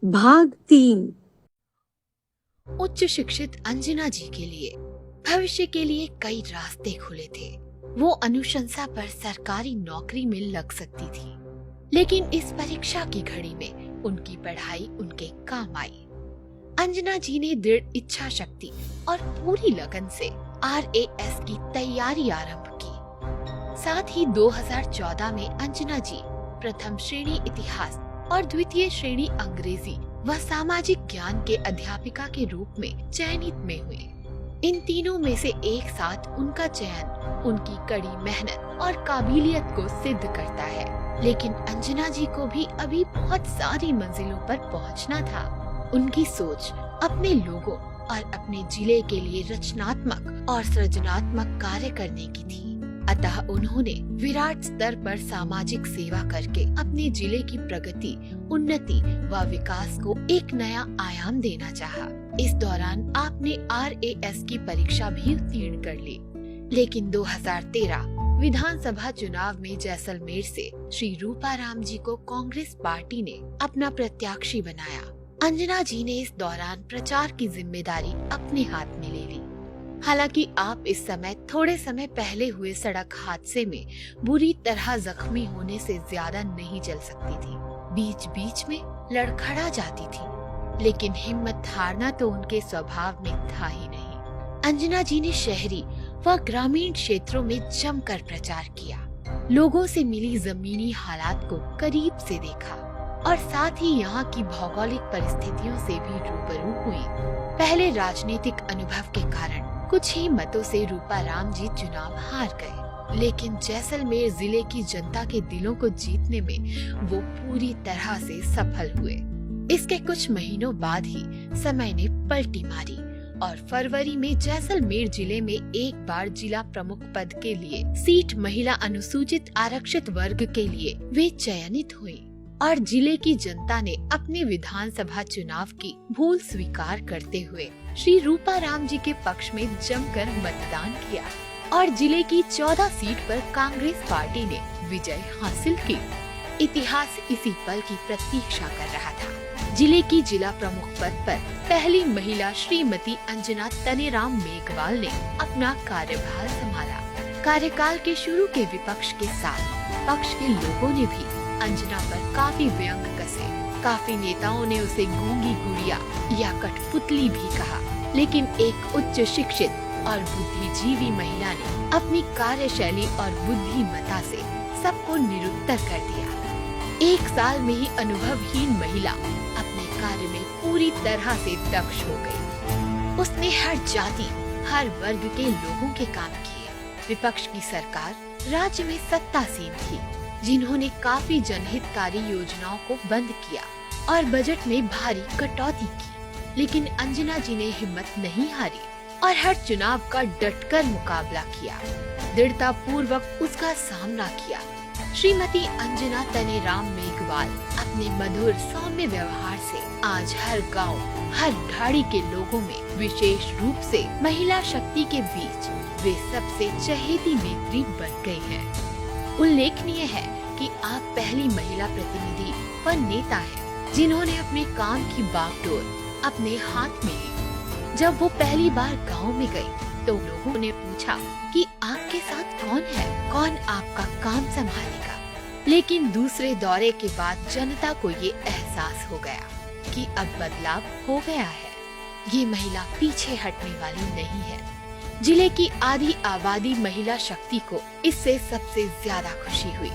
भाग 3। उच्च शिक्षित अंजना जी के लिए भविष्य के लिए कई रास्ते खुले थे। वो अनुशंसा पर सरकारी नौकरी में लग सकती थी, लेकिन इस परीक्षा की घड़ी में उनकी पढ़ाई उनके काम आई। अंजना जी ने दृढ़ इच्छा शक्ति और पूरी लगन से RAS की तैयारी आरंभ की। साथ ही 2014 में अंजना जी प्रथम श्रेणी इतिहास और द्वितीय श्रेणी अंग्रेजी व सामाजिक ज्ञान के अध्यापिका के रूप में चयनित में हुए। इन तीनों में से एक साथ उनका चयन उनकी कड़ी मेहनत और काबिलियत को सिद्ध करता है, लेकिन अंजना जी को भी अभी बहुत सारी मंजिलों पर पहुंचना था। उनकी सोच अपने लोगों और अपने जिले के लिए रचनात्मक और सृजनात्मक कार्य करने की थी। अतः उन्होंने विराट स्तर पर सामाजिक सेवा करके अपने जिले की प्रगति, उन्नति व विकास को एक नया आयाम देना चाहा। इस दौरान आपने RAS की परीक्षा भी उत्तीर्ण कर ली, लेकिन 2013 विधानसभा चुनाव में जैसलमेर से श्री रूपाराम जी को कांग्रेस पार्टी ने अपना प्रत्याशी बनाया। अंजना जी ने इस दौरान प्रचार की जिम्मेदारी अपने हाथ में ले ली। हालांकि आप इस समय थोड़े समय पहले हुए सड़क हादसे में बुरी तरह जख्मी होने से ज्यादा नहीं चल सकती थी। बीच बीच में लड़खड़ा जाती थी, लेकिन हिम्मत हारना तो उनके स्वभाव में था ही नहीं। अंजना जी ने शहरी व ग्रामीण क्षेत्रों में जमकर प्रचार किया, लोगों से मिली जमीनी हालात को करीब से देखा और साथ ही यहाँ की भौगोलिक परिस्थितियों से भी रूबरू हुई। पहले राजनीतिक अनुभव के कारण कुछ ही मतों से रूपाराम जी चुनाव हार गए, लेकिन जैसलमेर जिले की जनता के दिलों को जीतने में वो पूरी तरह से सफल हुए। इसके कुछ महीनों बाद ही समय ने पलटी मारी और फरवरी में जैसलमेर जिले में एक बार जिला प्रमुख पद के लिए सीट महिला अनुसूचित आरक्षित वर्ग के लिए वे चयनित हुई और जिले की जनता ने अपने विधानसभा चुनाव की भूल स्वीकार करते हुए श्री रूपाराम जी के पक्ष में जमकर मतदान किया और जिले की 14 सीट पर कांग्रेस पार्टी ने विजय हासिल की। इतिहास इसी पल की प्रतीक्षा कर रहा था। जिले की जिला प्रमुख पद पर पहली महिला श्रीमती अंजना तनेराम मेघवाल ने अपना कार्यभार संभाला। कार्यकाल के शुरू के विपक्ष के साथ पक्ष के लोगों ने भी अंजना पर काफी व्यंग कसे। काफी नेताओं ने उसे गूंगी गुड़िया या कठपुतली भी कहा, लेकिन एक उच्च शिक्षित और बुद्धिजीवी महिला ने अपनी कार्यशैली और बुद्धिमत्ता से सबको निरुत्तर कर दिया। एक साल में ही अनुभवहीन महिला अपने कार्य में पूरी तरह से दक्ष हो गई। उसने हर जाति, हर वर्ग के लोगों के काम किए। विपक्ष की सरकार राज्य में सत्तासीन थी, जिन्होंने काफी जनहितकारी योजनाओं को बंद किया और बजट में भारी कटौती की, लेकिन अंजना जी ने हिम्मत नहीं हारी और हर चुनाव का डटकर मुकाबला किया, दृढ़ता पूर्वक उसका सामना किया। श्रीमती अंजना तनेराम मेघवाल अपने मधुर सौम्य व्यवहार से आज हर गांव, हर ढाड़ी के लोगों में, विशेष रूप से महिला शक्ति के बीच वे सबसे चहेती नेत्री बन गई हैं। उल्लेखनीय है कि आप पहली महिला प्रतिनिधि व नेता हैं, जिन्होंने अपने काम की बागडोर अपने हाथ में ली। जब वो पहली बार गांव में गई, तो लोगों ने पूछा कि आपके साथ कौन है, कौन आपका काम संभालेगा। लेकिन दूसरे दौरे के बाद जनता को ये एहसास हो गया कि अब बदलाव हो गया है। ये महिला पीछे हटने वाली नहीं है। जिले की आधी आबादी महिला शक्ति को इससे सबसे ज्यादा खुशी हुई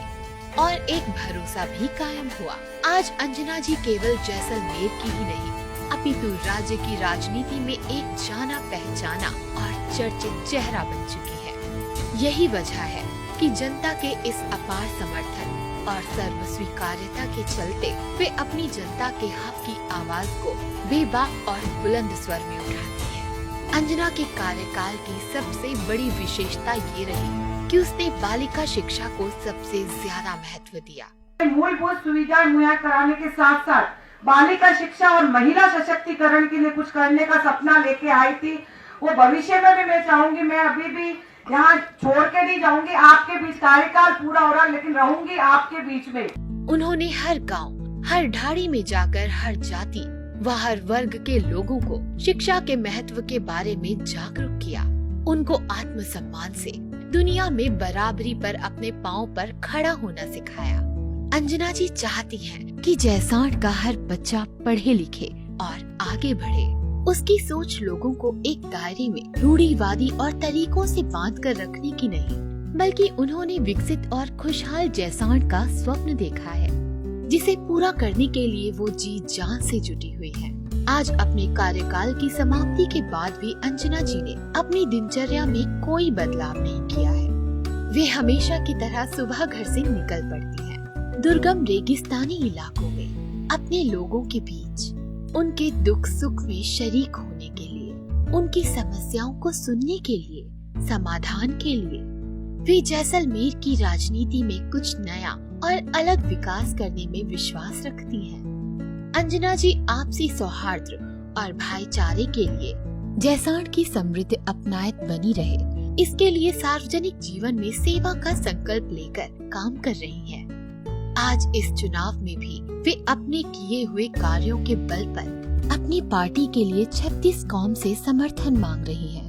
और एक भरोसा भी कायम हुआ। आज अंजना जी केवल जैसलमेर की ही नहीं, अपितु राज्य की राजनीति में एक जाना पहचाना और चर्चित चेहरा बन चुकी है। यही वजह है कि जनता के इस अपार समर्थन और सर्व स्वीकार्यता के चलते वे अपनी जनता के हक की आवाज को बेबाक और बुलंद स्वर में उठाती है। अंजना के कार्यकाल की सबसे बड़ी विशेषता ये रही कि उसने बालिका शिक्षा को सबसे ज्यादा महत्व दिया। मूलभूत सुविधा मुहैया कराने के साथ साथ बालिका शिक्षा और महिला सशक्तिकरण के लिए कुछ करने का सपना लेके आई थी। वो भविष्य में भी मैं चाहूंगी, मैं अभी भी यहाँ छोड़ के नहीं जाऊंगी। आपके बीच कार्यकाल पूरा हो रहा, लेकिन रहूंगी आपके बीच में। उन्होंने हर गांव, हर ढाड़ी में जाकर हर जाति व हर वर्ग के लोगों को शिक्षा के महत्व के बारे में जागरूक किया। उनको आत्मसम्मान से दुनिया में बराबरी पर अपने पांव पर खड़ा होना सिखाया। अंजना जी चाहती हैं कि जैसाण का हर बच्चा पढ़े लिखे और आगे बढ़े। उसकी सोच लोगों को एक दायरे में रूढ़िवादी और तरीकों से बांध कर रखने की नहीं, बल्कि उन्होंने विकसित और खुशहाल जैसाण का स्वप्न देखा है, जिसे पूरा करने के लिए वो जी जान से जुटी हुई है। आज अपने कार्यकाल की समाप्ति के बाद भी अंजना जी ने अपनी दिनचर्या में कोई बदलाव नहीं किया है। वे हमेशा की तरह सुबह घर से निकल पड़ती हैं, दुर्गम रेगिस्तानी इलाकों में अपने लोगों के बीच उनके दुख सुख में शरीक होने के लिए, उनकी समस्याओं को सुनने के लिए, समाधान के लिए। वे जैसलमेर की राजनीति में कुछ नया और अलग विकास करने में विश्वास रखती हैं। अंजना जी आपसी सौहार्द और भाईचारे के लिए जैसाण की समृद्धि अपनायत बनी रहे, इसके लिए सार्वजनिक जीवन में सेवा का संकल्प लेकर काम कर रही हैं। आज इस चुनाव में भी वे अपने किए हुए कार्यों के बल पर अपनी पार्टी के लिए 36 कौम से समर्थन मांग रही हैं।